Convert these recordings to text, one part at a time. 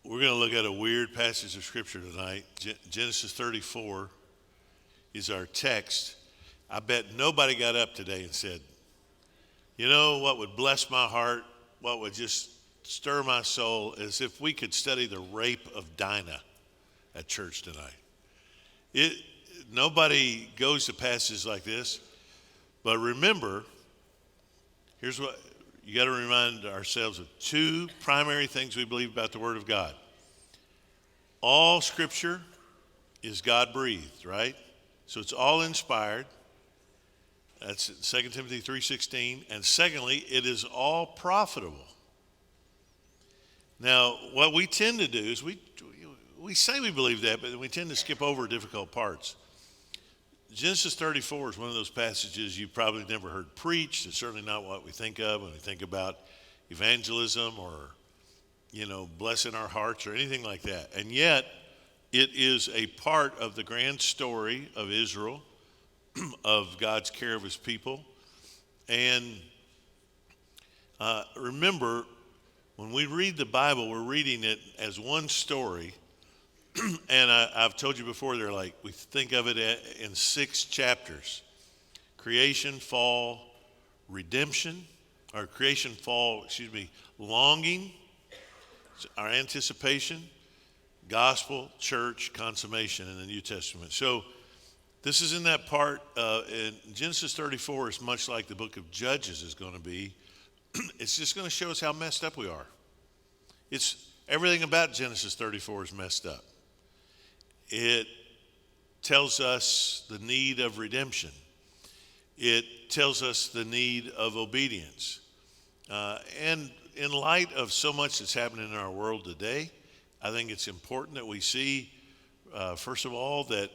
We're going to look at a weird passage of Scripture tonight. Genesis 34 is our text. I bet nobody got up today and said, you know what would bless my heart, what would just stir my soul, is if we could study the rape of Dinah at church tonight. Nobody goes to passages like this, but remember, here's what you got to remind ourselves of: two primary things we believe about the Word of God. All Scripture is God-breathed, right? So it's all inspired. That's 2 Timothy 3:16. And secondly, it is all profitable. Now, what we tend to do is we say we believe that, but we tend to skip over difficult parts. Genesis 34 is one of those passages you probably never heard preached. It's certainly not what we think of when we think about evangelism or, blessing our hearts or anything like that. And yet, it is a part of the grand story of Israel, of God's care of his people. And remember, when we read the Bible, we're reading it as one story. And I've told you before, we think of it in 6 chapters: creation, fall, redemption, longing, our anticipation, gospel, church, consummation in the New Testament. So this is in that part. In Genesis 34 is much like the book of Judges is going to be. It's just going to show us how messed up we are. Everything about Genesis 34 is messed up. It tells us the need of redemption. It tells us the need of obedience. And in light of so much that's happening in our world today, I think it's important that we see, first of all, that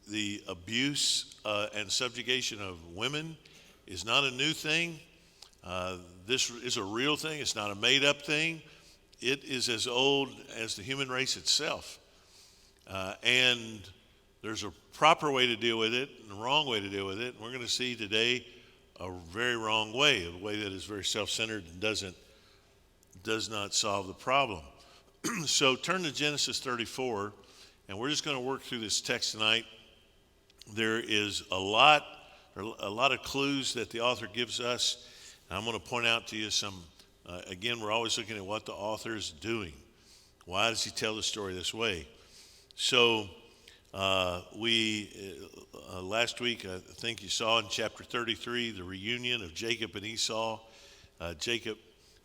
the abuse and subjugation of women is not a new thing. This is a real thing. It's not a made-up thing. It is as old as the human race itself. And there's a proper way to deal with it and a wrong way to deal with it. And we're going to see today a very wrong way, a way that is very self-centered and does not solve the problem. So turn to Genesis 34, and we're just going to work through this text tonight. There is a lot of clues that the author gives us. And I'm going to point out to you some. Again, we're always looking at what the author is doing. Why does he tell the story this way? So last week, I think you saw in chapter 33, the reunion of Jacob and Esau. Jacob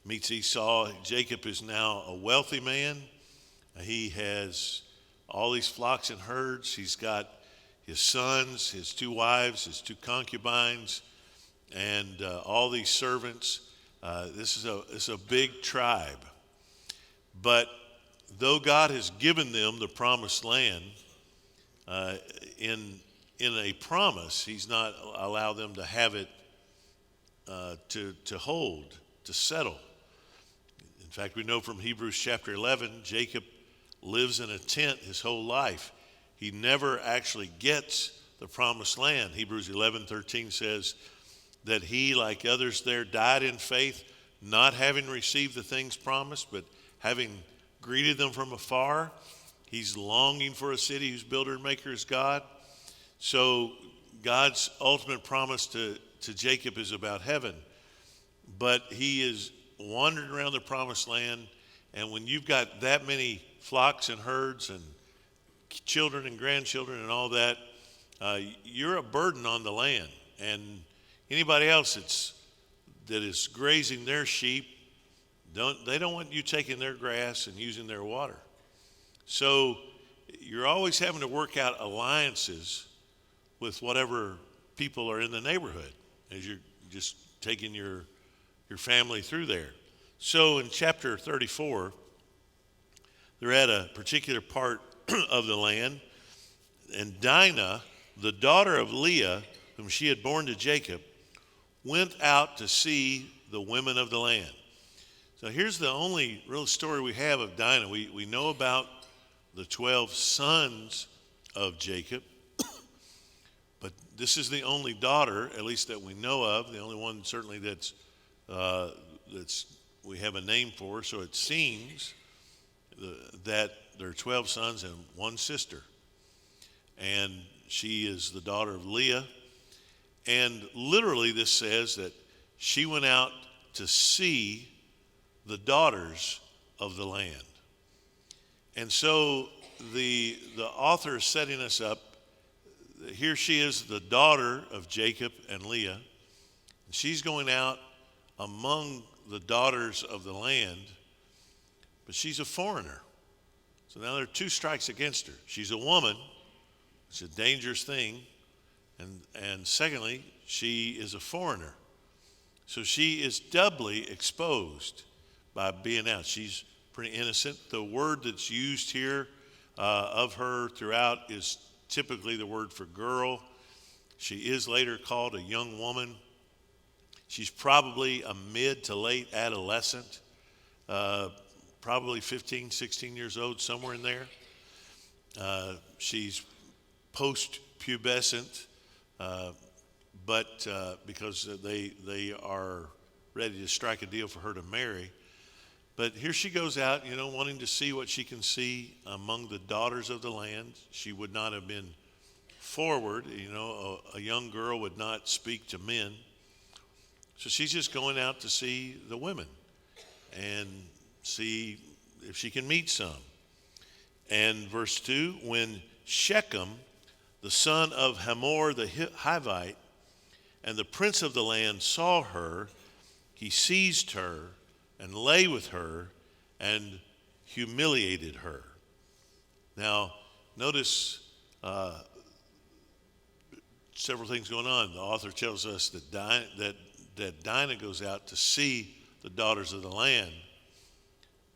meets Esau. Jacob is now a wealthy man. He has all these flocks and herds. He's got his sons, his 2 wives, his 2 concubines, and all these servants. This is a big tribe. But though God has given them the promised land, in a promise, he's not allowed them to have it to hold, to settle. In fact, we know from Hebrews chapter 11, Jacob lives in a tent his whole life. He never actually gets the promised land. Hebrews 11:13 says that he, like others there, died in faith, not having received the things promised, but having greeted them from afar. He's longing for a city whose builder and maker is God. So God's ultimate promise to Jacob is about heaven. But he is wandering around the promised land, and when you've got that many flocks and herds and children and grandchildren and all that, you're a burden on the land. And anybody else that is grazing their sheep, they don't want you taking their grass and using their water. So you're always having to work out alliances with whatever people are in the neighborhood as you're just taking your family through there. So in chapter 34, they're at a particular part of the land, and Dinah, the daughter of Leah, whom she had borne to Jacob, went out to see the women of the land. So here's the only real story we have of Dinah. We know about the 12 sons of Jacob, but this is the only daughter, at least that we know of, the only one certainly that's we have a name for her. So it seems that there are 12 sons and one sister. And she is the daughter of Leah. And literally this says that she went out to see the daughters of the land. And so the author is setting us up. Here she is, the daughter of Jacob and Leah. She's going out among the daughters of the land, but she's a foreigner. So now there are two strikes against her. She's a woman. It's a dangerous thing. And secondly, she is a foreigner. So she is doubly exposed by being out. She's pretty innocent. The word that's used here of her throughout is typically the word for girl. She is later called a young woman. She's probably a mid to late adolescent, probably 15, 16 years old, somewhere in there. She's post-pubescent, but because they are ready to strike a deal for her to marry. But here she goes out, wanting to see what she can see among the daughters of the land. She would not have been forward. A young girl would not speak to men. So she's just going out to see the women and see if she can meet some. And verse 2, when Shechem, the son of Hamor the Hivite, and the prince of the land saw her, he seized her and lay with her and humiliated her. Now, notice several things going on. The author tells us that Dinah goes out to see the daughters of the land.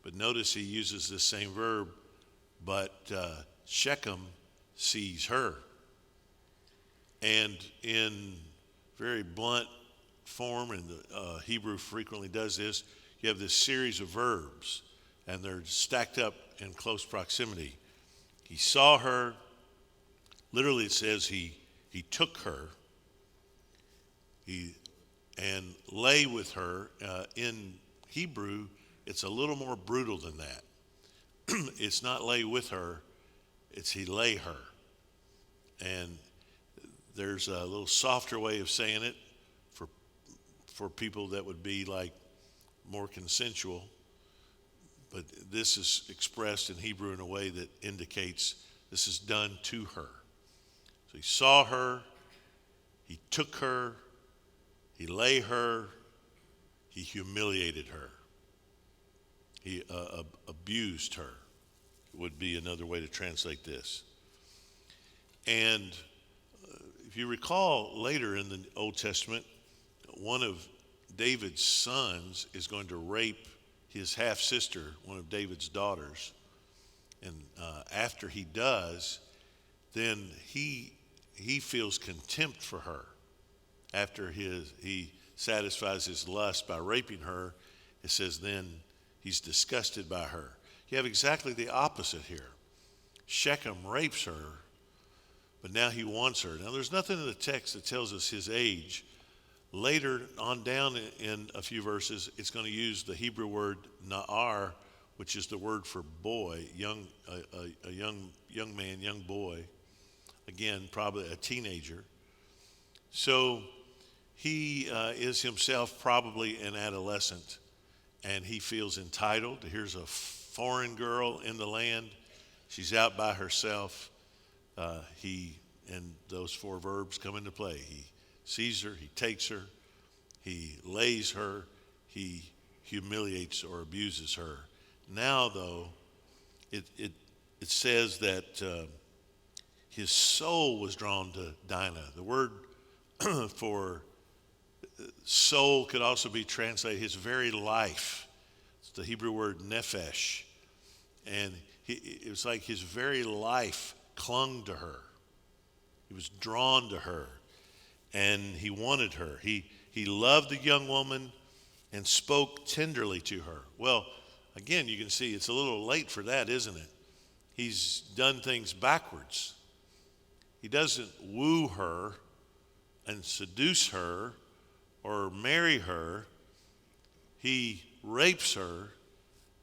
But notice he uses this same verb, but Shechem sees her. And in very blunt form, and the Hebrew frequently does this, you have this series of verbs, and they're stacked up in close proximity. He saw her. Literally it says he took her. And lay with her. In Hebrew, it's a little more brutal than that. It's not lay with her, it's he lay her. And there's a little softer way of saying it for people that would be like more consensual. But this is expressed in Hebrew in a way that indicates this is done to her. So he saw her, he took her, he lay her, he humiliated her. He abused her, would be another way to translate this. And if you recall later in the Old Testament, one of David's sons is going to rape his half-sister, one of David's daughters. And after he does, then he feels contempt for her. After he satisfies his lust by raping her, it says then he's disgusted by her. You have exactly the opposite here. Shechem rapes her, but now he wants her. Now there's nothing in the text that tells us his age. Later on down in a few verses, it's going to use the Hebrew word na'ar, which is the word for boy, a young man, young boy. Again, probably a teenager. So he is himself probably an adolescent, and he feels entitled. Here's a foreign girl in the land. She's out by herself. And those four verbs come into play. He sees her, he takes her, he lays her, he humiliates or abuses her. Now, though, it says that his soul was drawn to Dinah. The word for soul could also be translated his very life. It's the Hebrew word nephesh. And it was like his very life clung to her. He was drawn to her, and he wanted her. He loved the young woman and spoke tenderly to her. Well, again, you can see it's a little late for that, isn't it? He's done things backwards. He doesn't woo her and seduce her or marry her. He rapes her.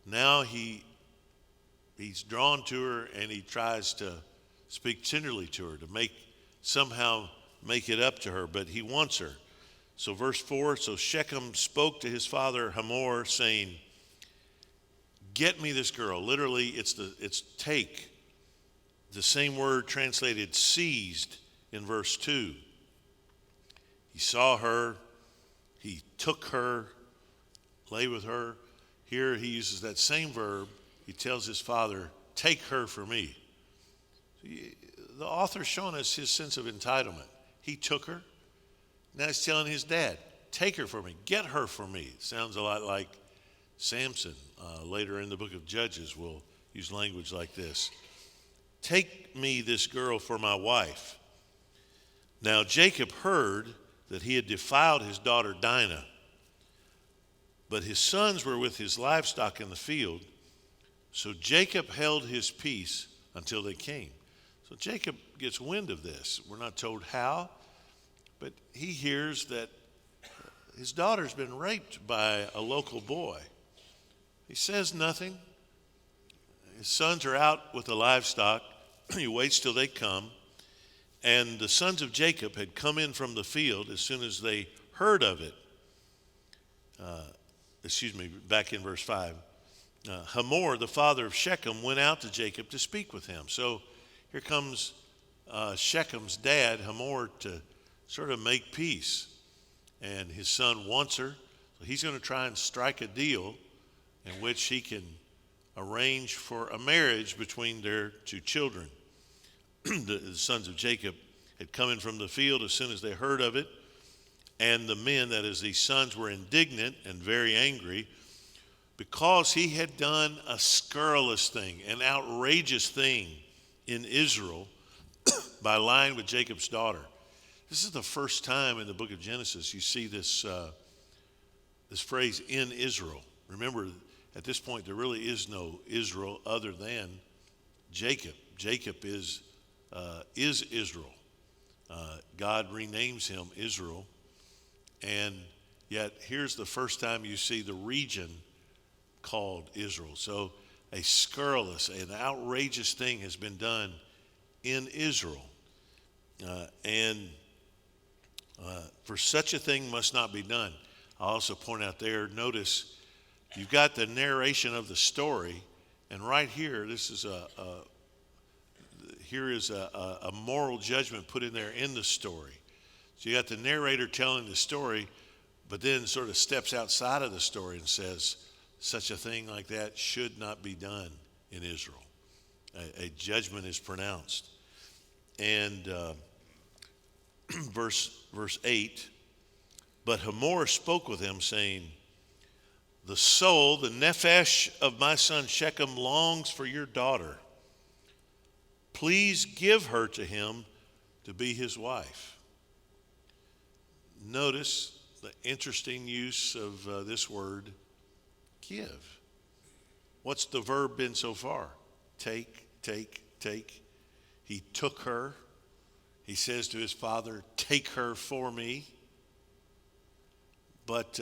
Now he's drawn to her, and he tries to speak tenderly to her, to somehow make it up to her, but he wants her. So verse 4, so Shechem spoke to his father Hamor, saying, get me this girl. Literally, it's take. The same word translated seized in verse 2. He saw her, he took her, lay with her. Here he uses that same verb. He tells his father, take her for me. The author's showing us his sense of entitlement. He took her. Now he's telling his dad, take her for me, get her for me. Sounds a lot like Samson. Later in the book of Judges, will use language like this. Take me this girl for my wife. Now Jacob heard that he had defiled his daughter Dinah, but his sons were with his livestock in the field. So Jacob held his peace until they came. So Jacob gets wind of this. We're not told how, but he hears that his daughter's been raped by a local boy. He says nothing. His sons are out with the livestock. He waits till they come. And the sons of Jacob had come in from the field as soon as they heard of it. Back in verse 5. Hamor, the father of Shechem, went out to Jacob to speak with him. So here comes Shechem's dad, Hamor, to sort of make peace. And his son wants her. So he's going to try and strike a deal in which he can arrange for a marriage between their two children. The sons of Jacob had come in from the field as soon as they heard of it. And the men, that is, these sons, were indignant and very angry because he had done a scurrilous thing, an outrageous thing in Israel by lying with Jacob's daughter. This is the first time in the book of Genesis you see this phrase, in Israel. Remember, at this point, there really is no Israel other than Jacob. Jacob is Israel. God renames him Israel. And yet, here's the first time you see the region called Israel. So a scurrilous, an outrageous thing has been done in Israel. For such a thing must not be done. I'll also point out there, notice, you've got the narration of the story, and right here, this is a moral judgment put in there in the story. So you got the narrator telling the story, but then sort of steps outside of the story and says, such a thing like that should not be done in Israel. A judgment is pronounced. And verse 8, but Hamor spoke with him, saying, the soul, the nephesh of my son Shechem longs for your daughter. Please give her to him to be his wife. Notice the interesting use of this word, give. What's the verb been so far? Take, take, take. He took her. He says to his father, take her for me. But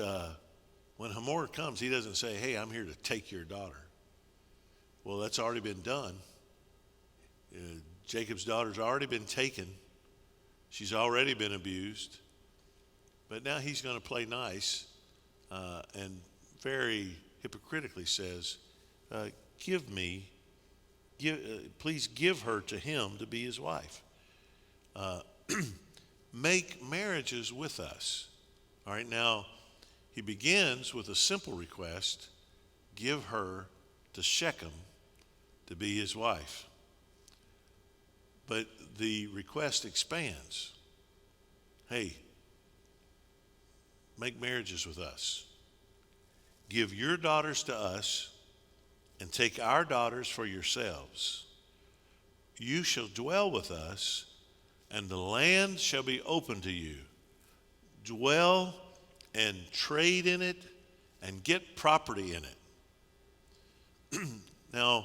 when Hamor comes, he doesn't say, hey, I'm here to take your daughter. Well, that's already been done. Jacob's daughter's already been taken. She's already been abused. But now he's going to play nice and very hypocritically says, please give her to him to be his wife. Make marriages with us. All right, now he begins with a simple request, give her to Shechem to be his wife. But the request expands. Hey, make marriages with us. Give your daughters to us and take our daughters for yourselves. You shall dwell with us, and the land shall be open to you. Dwell and trade in it and get property in it. Now,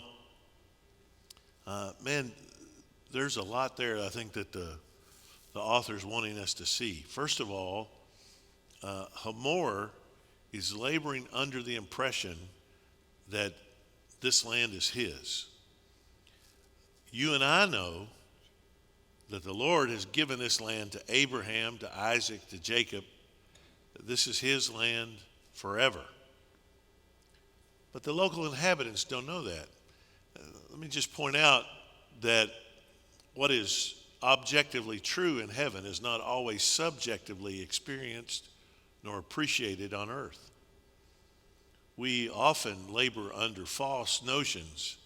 there's a lot there I think that the author's wanting us to see. First of all, Hamor is laboring under the impression that this land is his. You and I know that the Lord has given this land to Abraham, to Isaac, to Jacob. This is his land forever. But the local inhabitants don't know that. Let me just point out that what is objectively true in heaven is not always subjectively experienced nor appreciated on earth. We often labor under false notions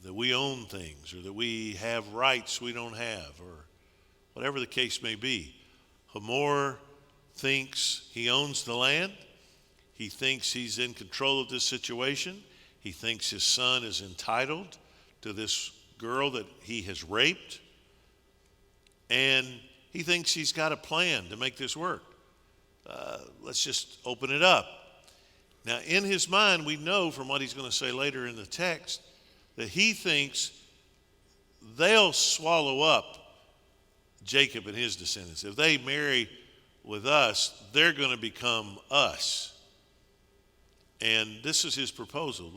that we own things or that we have rights we don't have, or whatever the case may be. Hamor thinks he owns the land. He thinks he's in control of this situation. He thinks his son is entitled to this girl that he has raped. And he thinks he's got a plan to make this work. Let's just open it up. Now, in his mind, we know from what he's going to say later in the text that he thinks they'll swallow up Jacob and his descendants. If they marry with us, they're going to become us. And this is his proposal.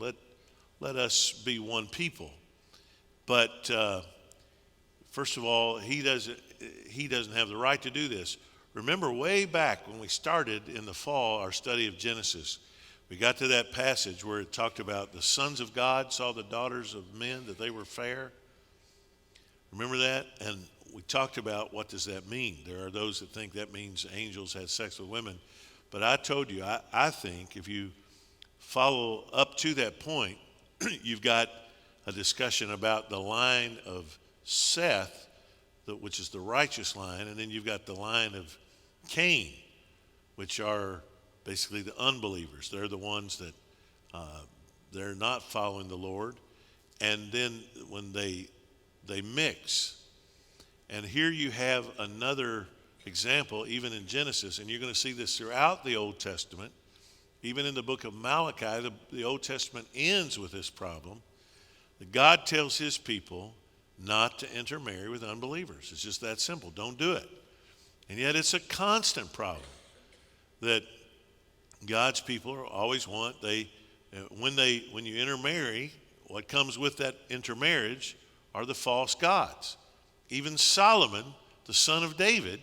Let us be one people. But first of all, he doesn't have the right to do this. Remember way back when we started in the fall our study of Genesis, we got to that passage where it talked about the sons of God saw the daughters of men, that they were fair. Remember that? And we talked about what does that mean. There are those that think that means angels had sex with women. But I told you, I think if you follow up to that point, you've got a discussion about the line of Seth, which is the righteous line, and then you've got the line of Cain, which are basically the unbelievers. They're the ones that they're not following the Lord. And then when they mix. And here you have another example, even in Genesis, and you're going to see this throughout the Old Testament. Even in the book of Malachi, the Old Testament ends with this problem. That God tells his people not to intermarry with unbelievers. It's just that simple. Don't do it. And yet it's a constant problem that God's people always want. When you intermarry, what comes with that intermarriage are the false gods. Even Solomon, the son of David,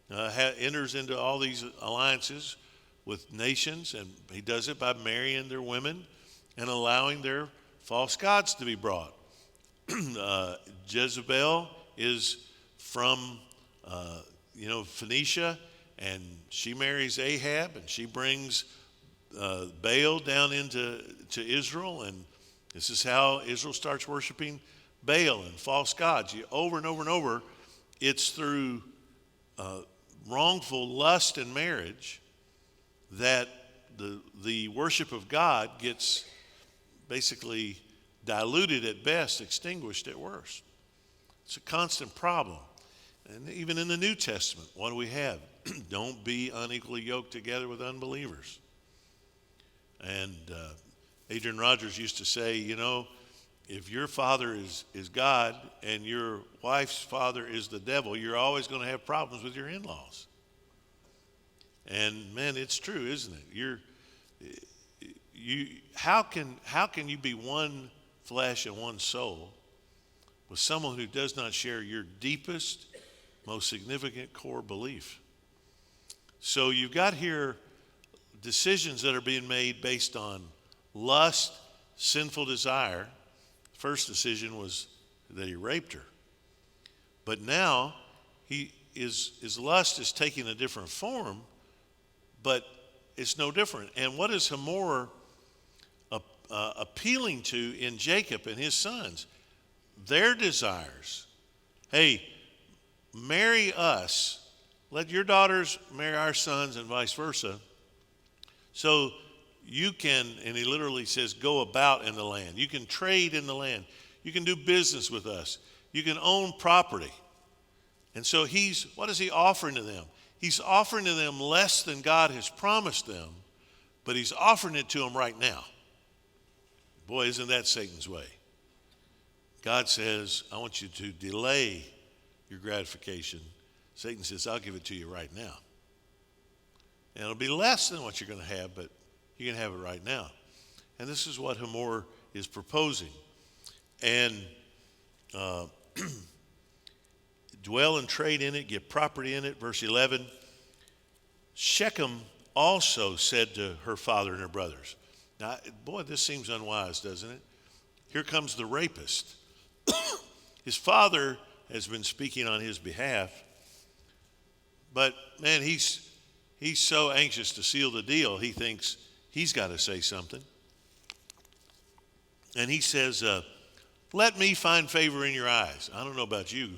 enters into all these alliances with nations, and he does it by marrying their women and allowing their false gods to be brought. Jezebel is from Phoenicia, and she marries Ahab, and she brings Baal down into Israel, and this is how Israel starts worshiping Baal and false gods. Over and over and over, it's through wrongful lust and marriage that the worship of God gets basically diluted at best, extinguished at worst. It's a constant problem. And even in the New Testament, what do we have? Don't be unequally yoked together with unbelievers. And Adrian Rogers used to say, if your father is God and your wife's father is the devil, you're always going to have problems with your in-laws. And man, it's true, isn't it? How can you be one flesh and one soul with someone who does not share your deepest, most significant core belief? So you've got here decisions that are being made based on lust, sinful desire. First decision was that he raped her. But now his lust is taking a different form, but it's no different. And what is Hamor appealing to in Jacob and his sons? Their desires. Hey, marry us. Let your daughters marry our sons and vice versa. So you can, and he literally says, go about in the land. You can trade in the land. You can do business with us. You can own property. And so what is he offering to them? He's offering to them less than God has promised them, but he's offering it to them right now. Boy, isn't that Satan's way? God says, I want you to delay your gratification. Satan says, I'll give it to you right now. And it'll be less than what you're going to have, but you can have it right now. And this is what Hamor is proposing. And dwell and trade in it, get property in it. Verse 11, Shechem also said to her father and her brothers. Now, boy, this seems unwise, doesn't it? Here comes the rapist. His father has been speaking on his behalf, but man, he's so anxious to seal the deal, he thinks he's got to say something. And he says, let me find favor in your eyes. I don't know about you,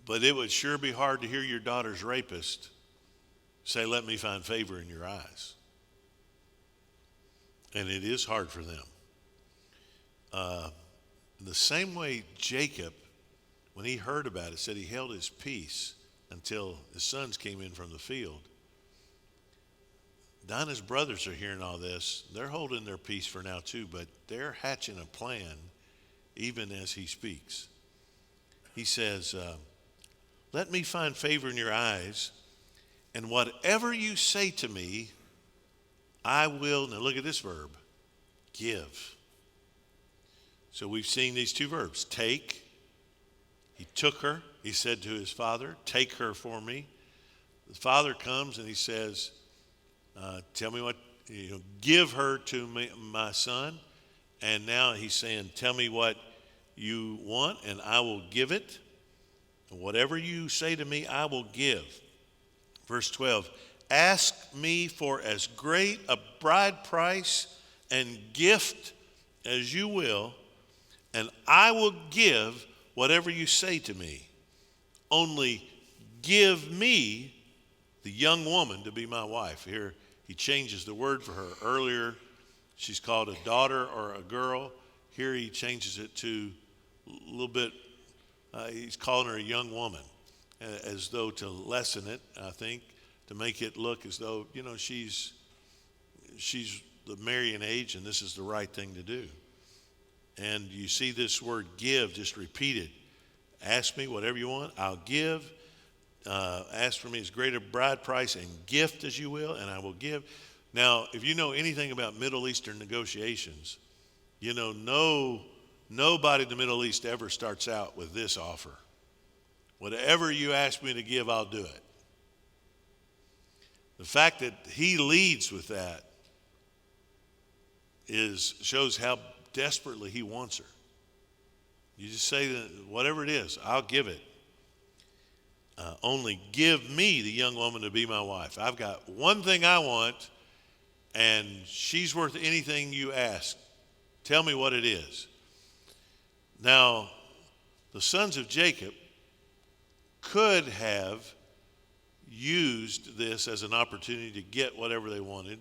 but it would sure be hard to hear your daughter's rapist say, let me find favor in your eyes. And it is hard for them. The same way Jacob, when he heard about it, said he held his peace until his sons came in from the field. Dinah's brothers are hearing all this. They're holding their peace for now too, but they're hatching a plan even as he speaks. He says, let me find favor in your eyes, and whatever you say to me, I will, now look at this verb, give. So we've seen these two verbs, take. He took her. He said to his father, take her for me. The father comes and he says, tell me what, give her to me, my son. And now he's saying, tell me what you want and I will give it. And whatever you say to me, I will give. Verse 12, ask me for as great a bride price and gift as you will, and I will give whatever you say to me. Only give me the young woman to be my wife. Here he changes the word for her. Earlier she's called a daughter or a girl. Here he changes it to a little bit, he's calling her a young woman, as though to lessen it, I think, to make it look as though, she's the marrying age and this is the right thing to do. And you see this word give just repeated. Ask me whatever you want, I'll give. Ask for me as great a bride price and gift as you will, and I will give. Now, if you know anything about Middle Eastern negotiations, nobody in the Middle East ever starts out with this offer. Whatever you ask me to give, I'll do it. The fact that he leads with that shows how desperately he wants her. You just say that whatever it is, I'll give it. Only give me the young woman to be my wife. I've got one thing I want, and she's worth anything you ask. Tell me what it is. Now, the sons of Jacob could have used this as an opportunity to get whatever they wanted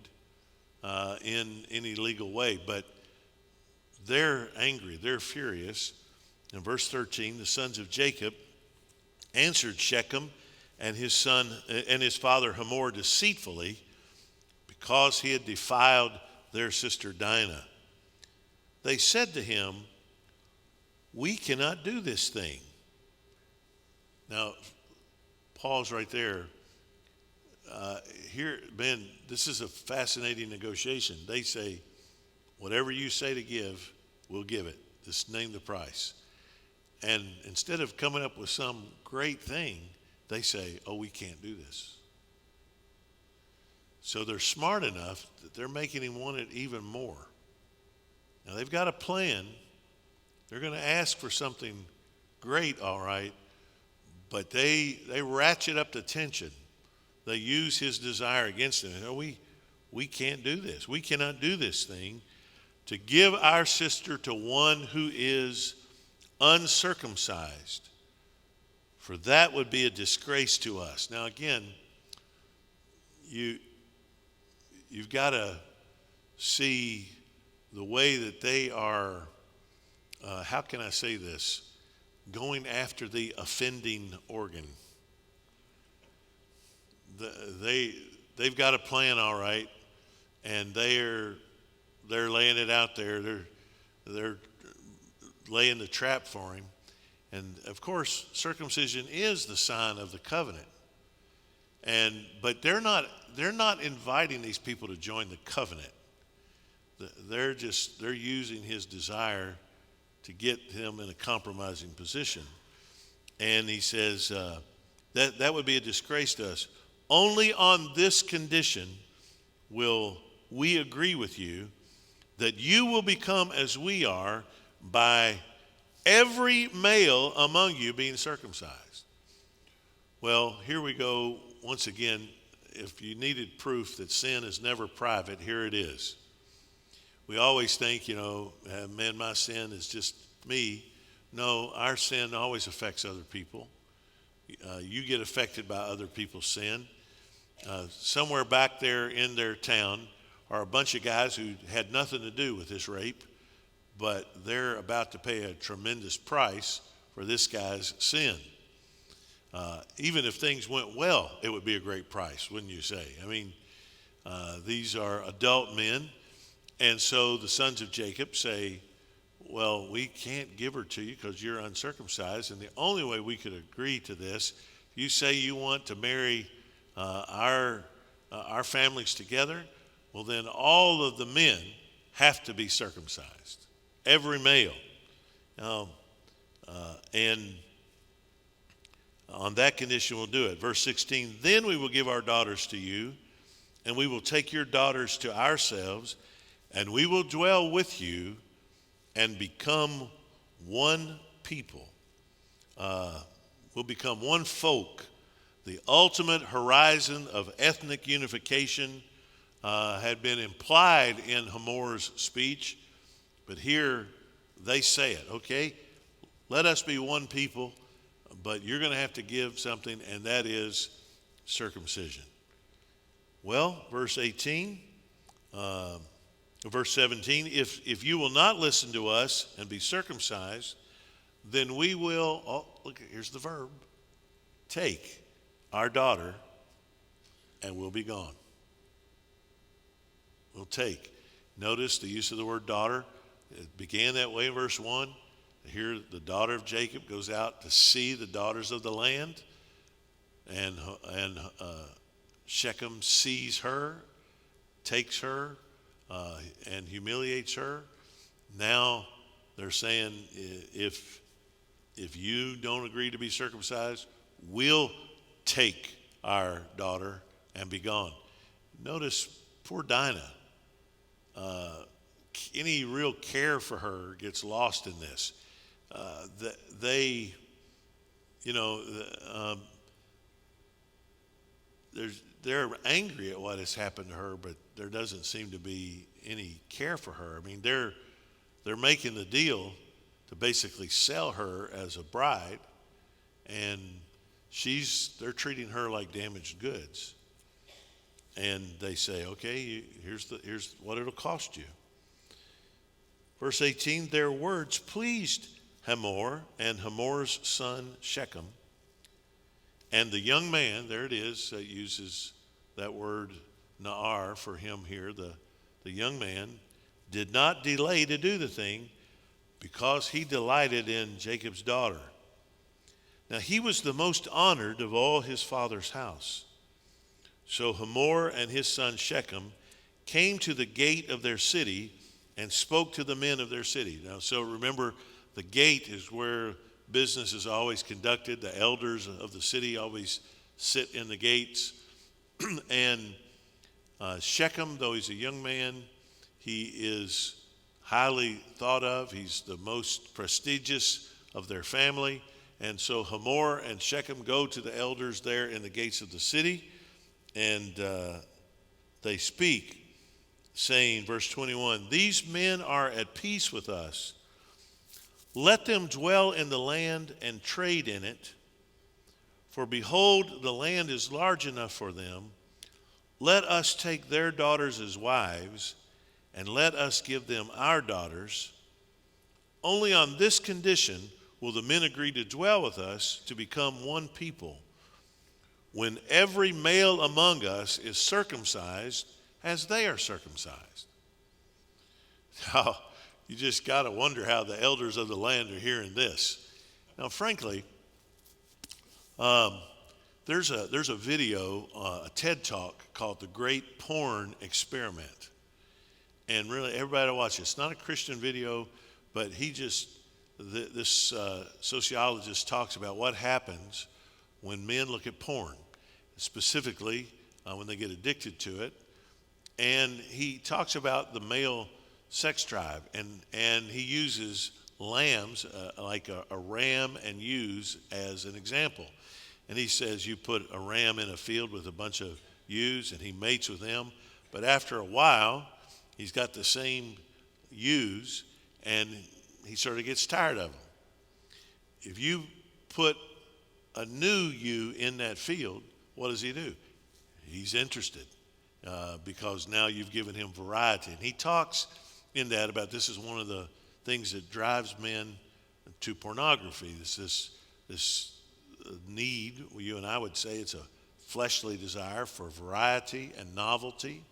in any legal way, but they're angry, they're furious. In verse 13, the sons of Jacob answered Shechem and his son and his father Hamor deceitfully because he had defiled their sister Dinah. They said to him, we cannot do this thing. Now, pause right there. Here, Ben, this is a fascinating negotiation. They say, whatever you say to give, we'll give it. Just name the price. And instead of coming up with some great thing, they say, we can't do this. So they're smart enough that they're making him want it even more. Now they've got a plan. They're going to ask for something great, all right, but they ratchet up the tension. They use his desire against him. We can't do this. We cannot do this thing to give our sister to one who is uncircumcised, for that would be a disgrace to us. Now again, you've got to see the way that they are, how can I say this, going after the offending organ. They've got a plan, all right, and they're laying it out there. They're laying the trap for him. And of course, circumcision is the sign of the covenant. But they're not inviting these people to join the covenant. They're using his desire to get him in a compromising position. And he says that would be a disgrace to us. Only on this condition will we agree with you, that you will become as we are by every male among you being circumcised. Well, here we go once again. If you needed proof that sin is never private, here it is. We always think, man, my sin is just me. No, our sin always affects other people. You get affected by other people's sin. Somewhere back there in their town are a bunch of guys who had nothing to do with this rape, but they're about to pay a tremendous price for this guy's sin. Even if things went well, it would be a great price, wouldn't you say? I mean, these are adult men. And so the sons of Jacob say, well, we can't give her to you because you're uncircumcised. And the only way we could agree to this, if you say you want to marry our families together, well, then all of the men have to be circumcised, every male. And on that condition, we'll do it. Verse 16, then we will give our daughters to you, and we will take your daughters to ourselves, and we will dwell with you and become one people. We'll become one folk. The ultimate horizon of ethnic unification had been implied in Hamor's speech, but here they say it. Okay, let us be one people, but you're going to have to give something, and that is circumcision. Well, verse 18, verse 17, if you will not listen to us and be circumcised, then we will, here's the verb, take our daughter and we'll be gone. We'll take. Notice the use of the word daughter. It began that way in verse 1. Here the daughter of Jacob goes out to see the daughters of the land, and Shechem sees her, takes her, and humiliates her. Now they're saying, if you don't agree to be circumcised, we'll take our daughter and be gone. Notice poor Dinah. Any real care for her gets lost in this. They're angry at what has happened to her, but there doesn't seem to be any care for her. I mean, they're making the deal to basically sell her as a bride, and they're treating her like damaged goods. And they say, okay, here's what it'll cost you. Verse 18, their words pleased Hamor and Hamor's son Shechem. And the young man, there it is, uses that word Na'ar for him here. The young man did not delay to do the thing because he delighted in Jacob's daughter. Now he was the most honored of all his father's house. So Hamor and his son Shechem came to the gate of their city and spoke to the men of their city. Now, so remember, the gate is where business is always conducted. The elders of the city always sit in the gates. And Shechem, though he's a young man, he is highly thought of. He's the most prestigious of their family. And so Hamor and Shechem go to the elders there in the gates of the city, and they speak, saying, verse 21, these men are at peace with us. Let them dwell in the land and trade in it. For behold, the land is large enough for them. Let us take their daughters as wives, and let us give them our daughters. Only on this condition will the men agree to dwell with us to become one people, when every male among us is circumcised as they are circumcised. Now, you just got to wonder how the elders of the land are hearing this. Now, frankly, there's a video, a TED Talk called The Great Porn Experiment. And really, everybody watch it. It's not a Christian video, but this sociologist talks about what happens when men look at porn, specifically when they get addicted to it. And he talks about the male sex drive, and he uses lambs, like a ram and ewes as an example. And he says you put a ram in a field with a bunch of ewes, and he mates with them. But after a while, he's got the same ewes, and he sort of gets tired of them. If you put a new ewe in that field, what does he do? He's interested because now you've given him variety. And he talks in that about this is one of the things that drives men to pornography. This need, you and I would say it's a fleshly desire for variety and novelty.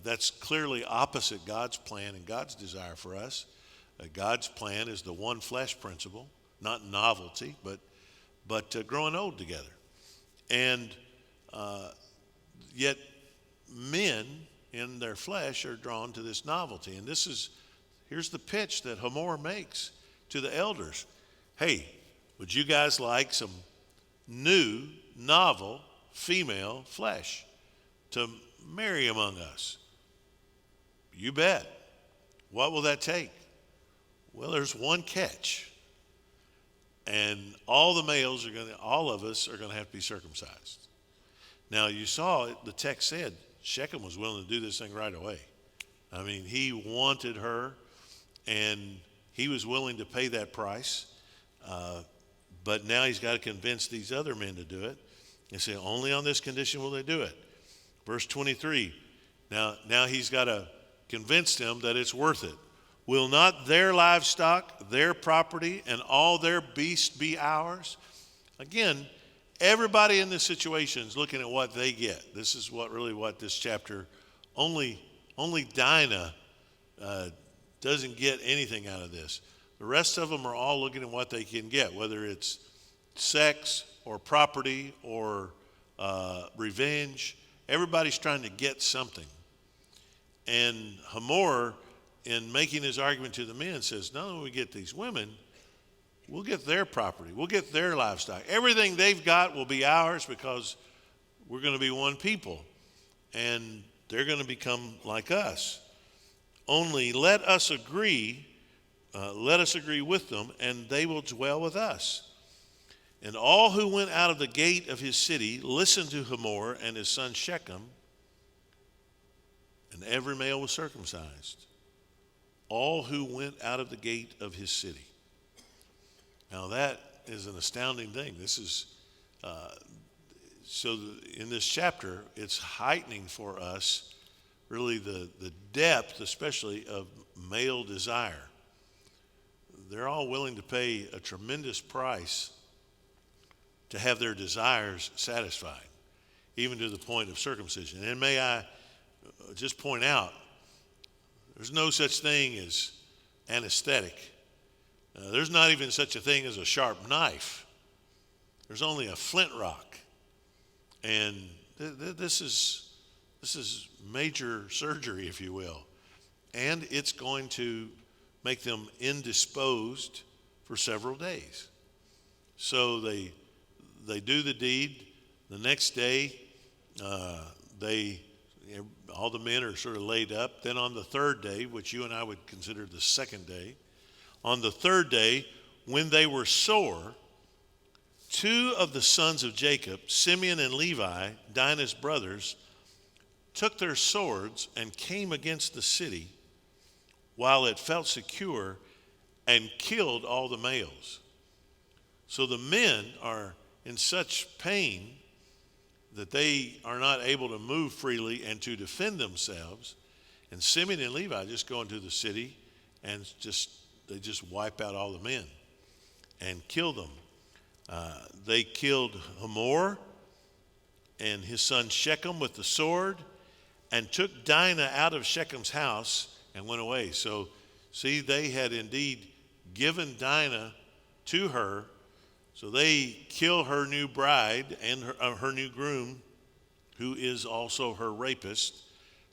That's clearly opposite God's plan and God's desire for us. God's plan is the one flesh principle, not novelty, but growing old together. And yet men in their flesh are drawn to this novelty. And here's the pitch that Hamor makes to the elders. Hey, would you guys like some new, novel, female flesh to marry among us? You bet. What will that take? Well, there's one catch. And all of us are going to have to be circumcised. Now, you saw it, the text said Shechem was willing to do this thing right away. I mean, he wanted her, and he was willing to pay that price. But now he's got to convince these other men to do it. And say, only on this condition will they do it. Verse 23, now he's got to convince them that it's worth it. Will not their livestock, their property, and all their beasts be ours? Again, everybody in this situation is looking at what they get. This is what this chapter, only Dinah doesn't get anything out of this. The rest of them are all looking at what they can get, whether it's sex or property or revenge. Everybody's trying to get something. And Hamor, in making his argument to the men, says, not only we get these women, we'll get their property. We'll get their livestock. Everything they've got will be ours because we're going to be one people. And they're going to become like us. Only let us agree with them, and they will dwell with us. And all who went out of the gate of his city listened to Hamor and his son Shechem, and every male was circumcised. All who went out of the gate of his city. Now that is an astounding thing. This is, in this chapter, it's heightening for us really the depth, especially of male desire. They're all willing to pay a tremendous price to have their desires satisfied, even to the point of circumcision. And may I just point out, there's no such thing as anesthetic. There's not even such a thing as a sharp knife. There's only a flint rock. And this is major surgery, if you will. And it's going to make them indisposed for several days. So they do the deed. The next day, all the men are sort of laid up. Then on the third day, which you and I would consider the second day, on the third day, when they were sore, two of the sons of Jacob, Simeon and Levi, Dinah's brothers, took their swords and came against the city while it felt secure and killed all the males. So the men are in such pain that they are not able to move freely and to defend themselves. And Simeon and Levi just go into the city and they just wipe out all the men and kill them. They killed Hamor and his son Shechem with the sword and took Dinah out of Shechem's house and went away. So, see, they had indeed given Dinah to her So they kill her new bride and her new groom, who is also her rapist,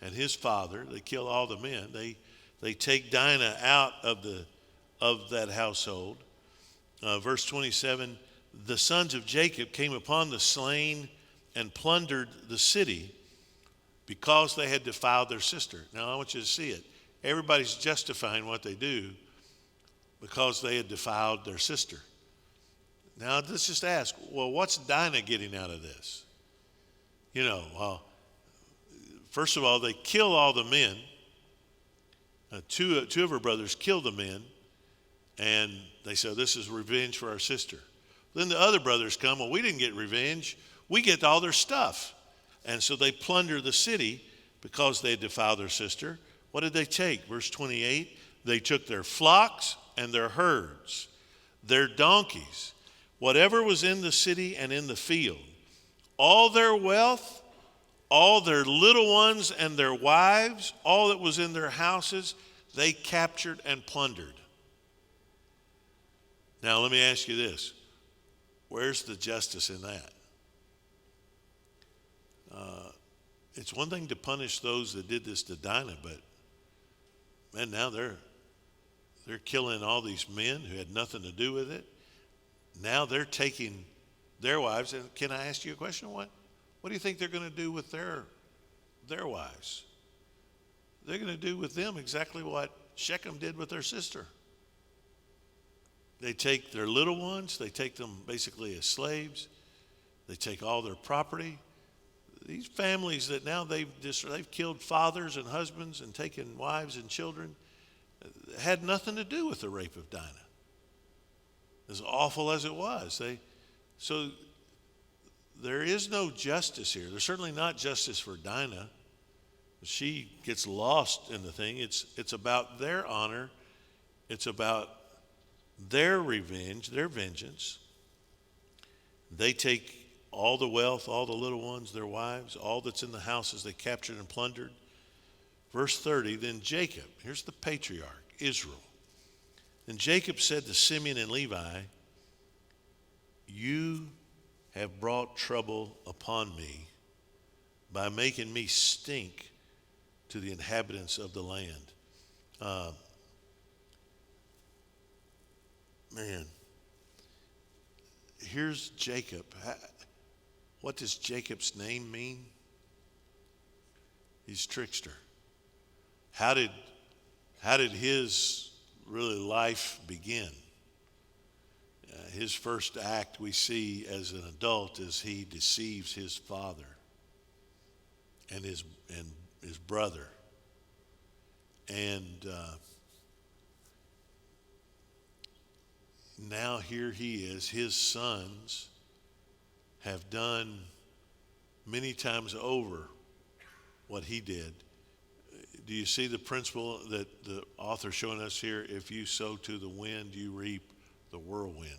and his father. They kill all the men. They take Dinah out of that household. Verse 27, the sons of Jacob came upon the slain and plundered the city because they had defiled their sister. Now I want you to see it. Everybody's justifying what they do because they had defiled their sister. Now let's just ask, well, what's Dinah getting out of this? First of all, they kill all the men. Two of her brothers killed the men, and they said, this is revenge for our sister. Then the other brothers come, well, we didn't get revenge. We get all their stuff. And so they plunder the city because they defiled their sister. What did they take? Verse 28, they took their flocks and their herds, their donkeys, whatever was in the city and in the field, all their wealth, all their little ones and their wives, all that was in their houses, they captured and plundered. Now let me ask you this. Where's the justice in that? It's one thing to punish those that did this to Dinah, but man, now they're killing all these men who had nothing to do with it. Now they're taking their wives. And can I ask you a question? What do you think they're going to do with their wives? They're going to do with them exactly what Shechem did with their sister. They take their little ones. They take them basically as slaves. They take all their property. These families that now they've killed fathers and husbands and taken wives and children had nothing to do with the rape of Dinah. As awful as it was. So there is no justice here. There's certainly not justice for Dinah. She gets lost in the thing. It's about their honor. It's about their revenge, their vengeance. They take all the wealth, all the little ones, their wives, all that's in the houses they captured and plundered. Verse 30, then Jacob, here's the patriarch, Israel. Then Jacob said to Simeon and Levi, you have brought trouble upon me by making me stink to the inhabitants of the land. Here's Jacob. What does Jacob's name mean? He's trickster. How did his really life begin? His first act we see as an adult is he deceives his father and his brother. And now here he is. His sons have done many times over what he did. Do you see the principle that the author's showing us here? If you sow to the wind, you reap the whirlwind.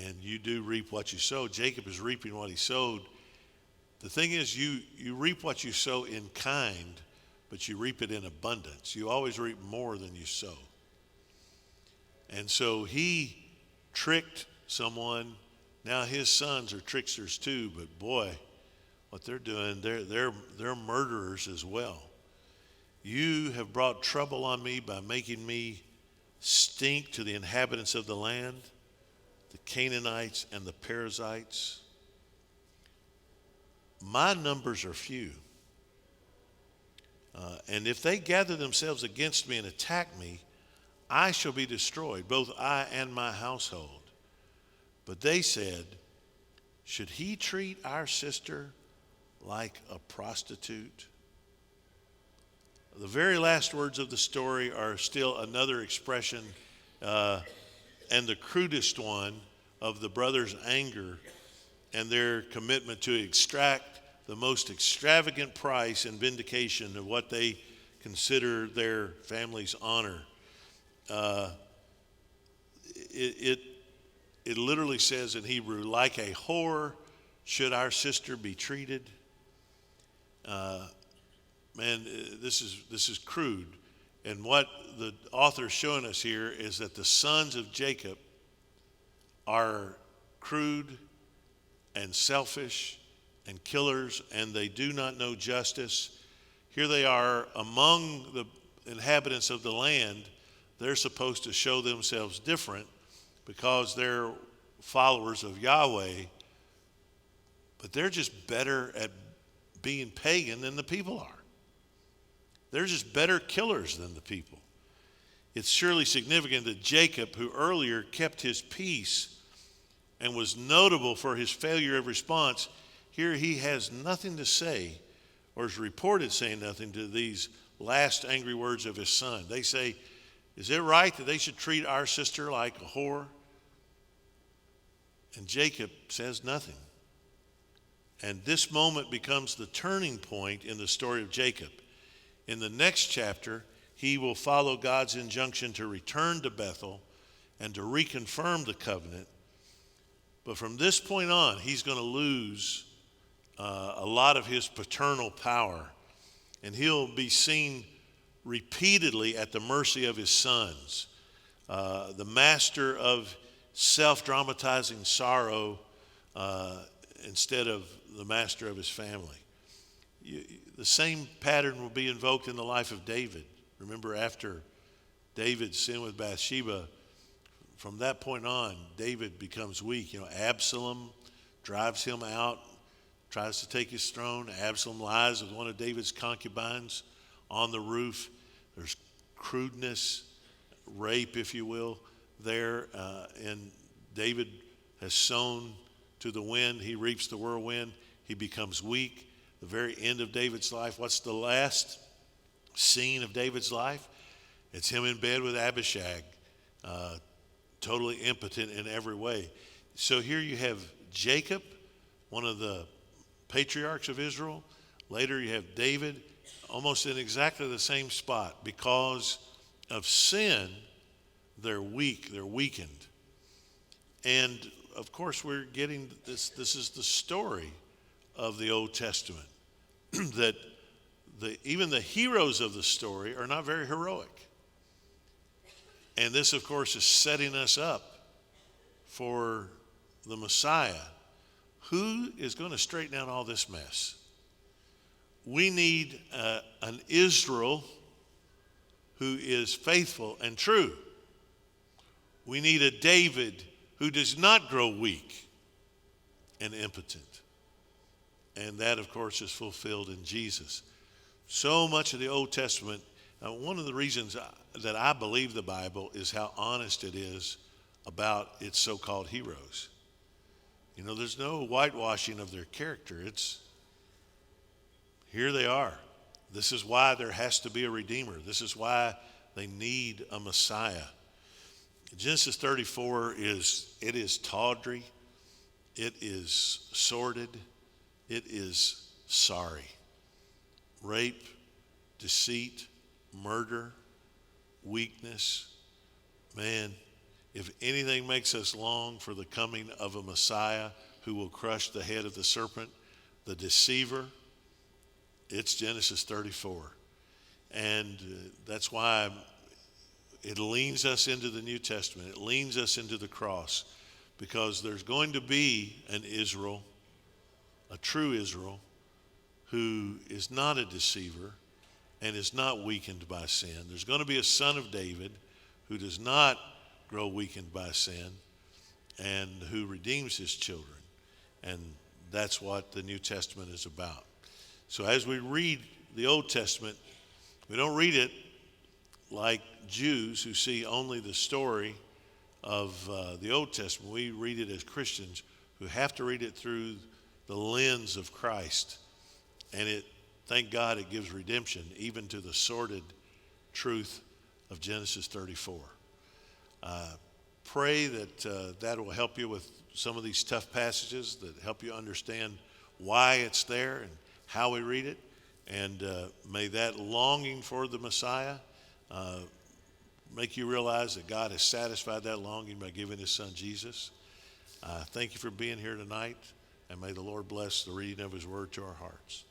And you do reap what you sow. Jacob is reaping what he sowed. The thing is, you reap what you sow in kind, but you reap it in abundance. You always reap more than you sow. And so he tricked someone. Now his sons are tricksters too, but boy, what they're doing, they're murderers as well. You have brought trouble on me by making me stink to the inhabitants of the land, the Canaanites and the Perizzites. My numbers are few. And if they gather themselves against me and attack me, I shall be destroyed, both I and my household. But they said, should he treat our sister like a prostitute? The very last words of the story are still another expression, and the crudest one, of the brothers' anger and their commitment to extract the most extravagant price and vindication of what they consider their family's honor. It literally says in Hebrew, like a whore should our sister be treated. This is crude. And what the author is showing us here is that the sons of Jacob are crude and selfish and killers, and they do not know justice. Here they are among the inhabitants of the land. They're supposed to show themselves different because they're followers of Yahweh, but they're just better at being pagan than the people are. They're just better killers than the people. It's surely significant that Jacob, who earlier kept his peace and was notable for his failure of response, here he has nothing to say, or is reported saying nothing to these last angry words of his son. They say, is it right that they should treat our sister like a whore? And Jacob says nothing. And this moment becomes the turning point in the story of Jacob. In the next chapter, he will follow God's injunction to return to Bethel and to reconfirm the covenant. But from this point on, he's going to lose a lot of his paternal power, and he'll be seen repeatedly at the mercy of his sons, the master of self-dramatizing sorrow instead of the master of his family. The same pattern will be invoked in the life of David. Remember, after David sinned with Bathsheba, from that point on, David becomes weak. Absalom drives him out, tries to take his throne. Absalom lies with one of David's concubines on the roof. There's crudeness, rape, if you will, there. And David has sown to the wind. He reaps the whirlwind. He becomes weak. The very end of David's life. What's the last scene of David's life? It's him in bed with Abishag, totally impotent in every way. So here you have Jacob, one of the patriarchs of Israel. Later you have David, almost in exactly the same spot. Because of sin, they're weak, they're weakened. And of course we're getting this is the story of the Old Testament. That even the heroes of the story are not very heroic. And this, of course, is setting us up for the Messiah, who is going to straighten out all this mess. We need an Israel who is faithful and true. We need a David who does not grow weak and impotent. And that, of course, is fulfilled in Jesus. So much of the Old Testament, one of the reasons that I believe the Bible is how honest it is about its so-called heroes. There's no whitewashing of their character. It's, here they are. This is why there has to be a Redeemer. This is why they need a Messiah. Genesis 34 is tawdry. It is sordid. It is sorry. Rape, deceit, murder, weakness. Man, if anything makes us long for the coming of a Messiah who will crush the head of the serpent, the deceiver, it's Genesis 34. And that's why it leans us into the New Testament. It leans us into the cross, because there's going to be an Israel, a true Israel, who is not a deceiver and is not weakened by sin. There's going to be a son of David who does not grow weakened by sin and who redeems his children. And that's what the New Testament is about. So as we read the Old Testament, we don't read it like Jews who see only the story of the Old Testament. We read it as Christians who have to read it through the lens of Christ. And thank God it gives redemption even to the sordid truth of Genesis 34. Pray that that will help you with some of these tough passages, that help you understand why it's there and how we read it. And may that longing for the Messiah make you realize that God has satisfied that longing by giving his son Jesus. Thank you for being here tonight. And may the Lord bless the reading of his word to our hearts.